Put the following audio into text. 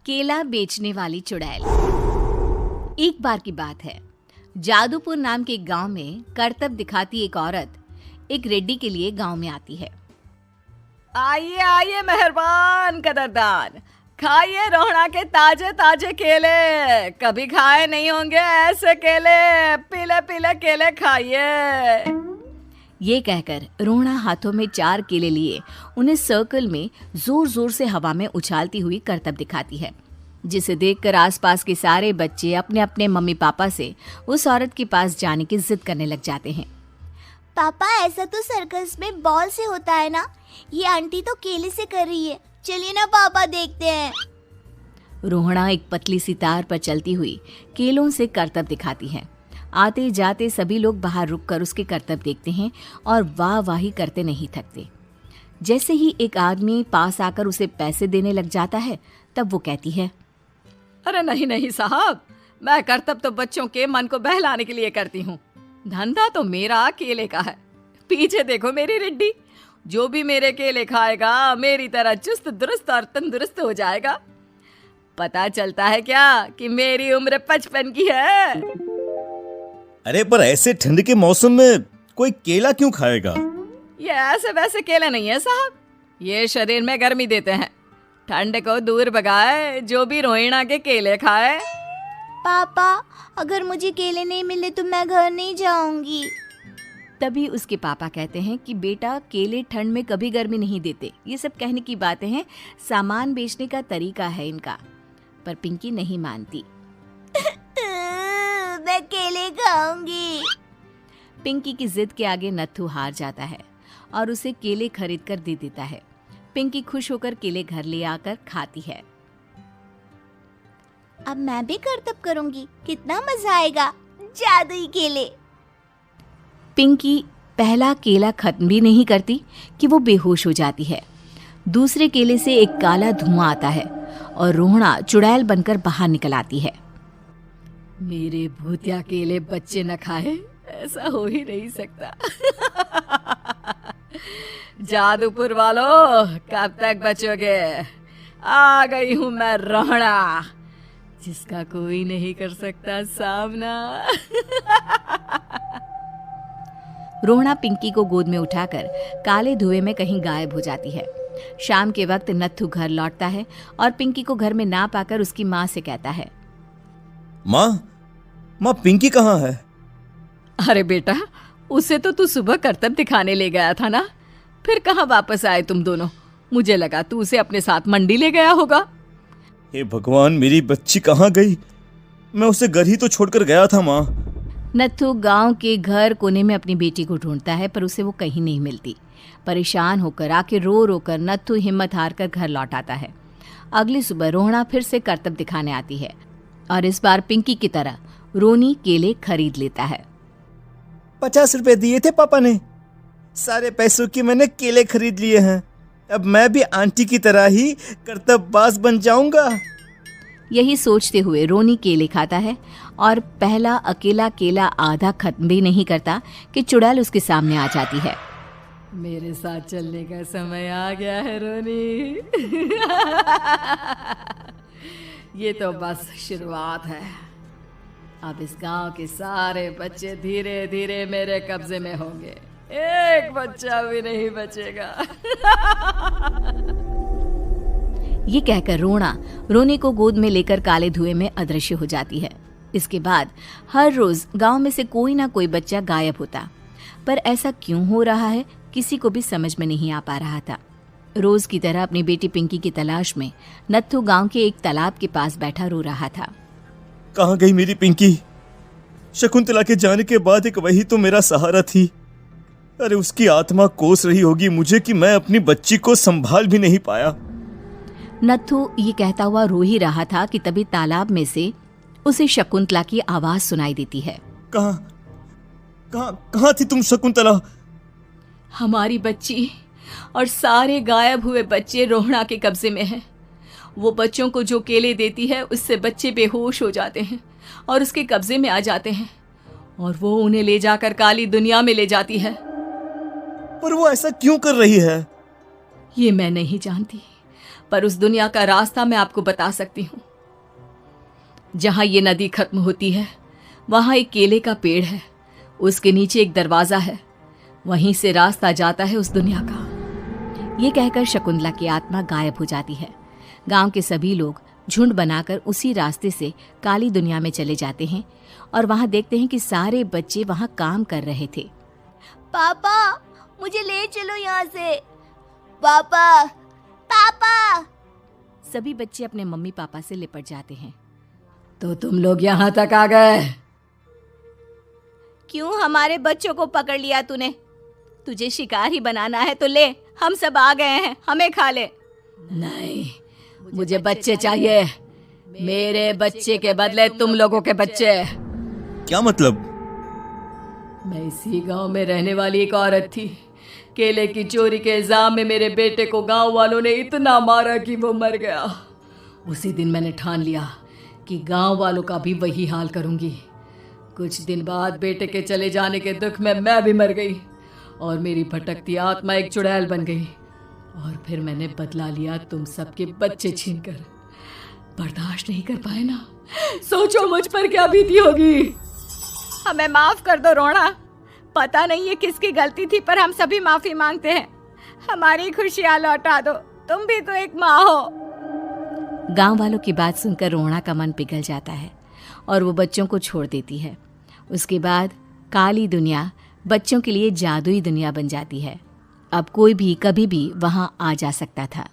केला बेचने वाली चुड़ैल। एक बार की बात है, जादूपुर नाम के एक गांव में करतब दिखाती एक औरत एक रेड्डी के लिए गांव में आती है। आइए आइए मेहरबान कदरदान, खाइए रोहड़ा के ताजे ताजे केले। कभी खाए नहीं होंगे ऐसे केले, पीले पीले केले खाइए। ये कहकर रोहड़ा हाथों में 4 केले लिए उन्हें सर्कल में जोर जोर से हवा में उछालती हुई करतब दिखाती है, जिसे देखकर आसपास के सारे बच्चे अपने अपने मम्मी पापा से उस औरत के पास जाने की जिद करने लग जाते हैं। पापा, ऐसा तो सर्कस में बॉल से होता है ना, ये आंटी तो केले से कर रही है। चलिए ना पापा, देखते हैं। रोहड़ा एक पतली सी तार पर चलती हुई केलों से करतब दिखाती है। आते जाते सभी लोग बाहर रुककर उसके करतब देखते हैं और वाह वाही करते नहीं थकते। जैसे ही एक आदमी पास आकर उसे पैसे देने लग जाता है, तब वो कहती है, अरे नहीं नहीं साहब, मैं करतब तो बच्चों के मन को बहलाने के लिए करती हूँ। धंधा तो मेरा केले का है। पीछे देखो मेरी रिड्डी, जो भी मेरे केले खाएगा मेरी तरह चुस्त दुरुस्त और तंदुरुस्त हो जाएगा। पता चलता है क्या कि मेरी उम्र 55 की है। अरे पर ऐसे ठंड के मौसम में कोई केला क्यों खाएगा? ये ऐसे वैसे केले नहीं है साहब, ये शरीर में गर्मी देते हैं। ठंड को दूर भगाए जो भी रोहिणा के केले खाए। पापा, अगर मुझे केले नहीं मिले तो मैं घर नहीं जाऊंगी। तभी उसके पापा कहते हैं कि बेटा, केले ठंड में कभी गर्मी नहीं देते। ये सब कहने की बातें हैं, सामान बेचने का तरीका है इनका। पर पिंकी नहीं मानती। मैं केले खाऊंगी। पिंकी की जिद के आगे नत्थू हार जाता है और उसे केले खरीद कर दे देता है। पिंकी खुश होकर केले घर ले आकर खाती है। अब मैं भी करतब करूंगी, कितना मजा आएगा। जादुई केले। पिंकी पहला केला खत्म भी नहीं करती कि वो बेहोश हो जाती है। दूसरे केले से एक काला धुआं आता है और रोहड़ा चुड़ैल बनकर बाहर निकल आती है। मेरे भूतिया केले बच्चे न खाए, ऐसा हो ही नहीं सकता। जादूपुर वालों, कब तक बचोगे? आ गई हूं मैं रोहड़ा, जिसका कोई नहीं कर सकता सामना। रोहड़ा पिंकी को गोद में उठाकर काले धुएं में कहीं गायब हो जाती है। शाम के वक्त नत्थू घर लौटता है और पिंकी को घर में ना पाकर उसकी माँ से कहता है, माँ पिंकी कहाँ है? अरे बेटा, उसे तो तू सुबह करतब दिखाने ले गया था ना, फिर कहाँ वापस आए तुम दोनों? मुझे लगा तू उसे अपने साथ मंडी ले गया होगा। हे भगवान, मेरी बच्ची कहाँ गई? मैं उसे घर ही तो छोड़कर गया था माँ। नत्थू गांव के घर कोने में अपनी बेटी को ढूंढता है, पर उसे वो कहीं नहीं मिलती। परेशान होकर आखिर रो रो कर नत्थू हिम्मत हार कर घर लौट आता है। अगली सुबह रोहड़ा फिर से करतब दिखाने आती है और इस बार पिंकी की तरह रोनी केले खरीद लेता है। 50 रुपए दिए थे पापा ने, सारे पैसों की मैंने केले खरीद लिए हैं। अब मैं भी आंटी की तरह ही करतबबाज बन जाऊंगा। यही सोचते हुए रोनी केले खाता है और पहला अकेला केला आधा खत्म भी नहीं करता कि चुड़ैल उसके सामने आ जाती है। मेरे साथ चलने का समय आ गया है रोनी। ये तो बस शुरुआत है। अब इस गांव के सारे बच्चे धीरे धीरे मेरे कब्जे में होंगे, एक बच्चा भी नहीं बचेगा। ये कहकर रोना रोनी को गोद में लेकर काले धुएं में अदृश्य हो जाती है। इसके बाद हर रोज गांव में से कोई ना कोई बच्चा गायब होता, पर ऐसा क्यों हो रहा है किसी को भी समझ में नहीं आ पा रहा था। रोज की तरह अपनी बेटी पिंकी की तलाश में नत्थू गांव के एक तालाब के पास बैठा रो रहा था। कहाँ गई मेरी पिंकी? शकुंतला के जाने के बाद एक वही तो मेरा सहारा थी। अरे उसकी आत्मा कोस रही होगी मुझे कि मैं अपनी बच्ची को संभाल भी नहीं पाया। नत्थू ये कहता हुआ रो ही रहा था कि तभी तालाब में से उसे शकुंतला की आवाज सुनाई देती है। कहाँ थी तुम शकुंतला? हमारी बच्ची और सारे गायब हुए बच्चे रोहड़ा के कब्जे में हैं। वो बच्चों को जो केले देती है उससे बच्चे बेहोश हो जाते हैं और उसके कब्जे में आ जाते हैं और वो उन्हें ले जाकर काली दुनिया में ले जाती है। पर वो ऐसा क्यों कर रही है? ये मैं नहीं जानती, पर उस दुनिया का रास्ता मैं आपको बता सकती हूँ। जहां ये नदी खत्म होती है वहां एक केले का पेड़ है, उसके नीचे एक दरवाजा है, वहीं से रास्ता जाता है उस दुनिया का। ये कहकर शकुंतला की आत्मा गायब हो जाती है। गांव के सभी लोग झुंड बनाकर उसी रास्ते से काली दुनिया में चले जाते हैं और वहां देखते हैं कि सारे बच्चे वहां काम कर रहे थे। पापा मुझे ले चलो यहाँ से। पापा पापा। सभी बच्चे अपने मम्मी पापा से लिपट जाते हैं। तो तुम लोग यहाँ तक आ गए? क्यों हमारे बच्चों को पकड़ लिया तूने? तुझे शिकार ही बनाना है तो ले, हम सब आ गए हैं, हमें खा ले। नहीं, मुझे बच्चे चाहिए। मेरे बच्चे के बदले तुम लोगों के बच्चे। क्या मतलब? मैं इसी गांव में रहने वाली एक औरत थी। केले की चोरी के इल्जाम में मेरे बेटे को गांव वालों ने इतना मारा कि वो मर गया। उसी दिन मैंने ठान लिया कि गांव वालों का भी वही हाल करूंगी। कुछ दिन बाद बेटे के चले जाने के दुख में मैं भी मर गई और मेरी भटकती आत्मा एक चुड़ैल बन गई। और फिर मैंने बदला लिया तुम सबके बच्चे छीनकर। बर्दाश्त नहीं कर पाए ना? सोचो मुझ पर क्या बीती होगी। हमें माफ कर दो रोना। पता नहीं ये किसकी गलती थी, पर हम सभी माफी मांगते हैं। हमारी खुशियां लौटा दो, तुम भी तो एक माँ हो। गांव वालों की बात सुनकर रोना का मन पिघल जाता है और वो बच्चों को छोड़ देती है। उसके बाद काली दुनिया बच्चों के लिए जादुई दुनिया बन जाती है। अब कोई भी कभी भी वहां आ जा सकता था।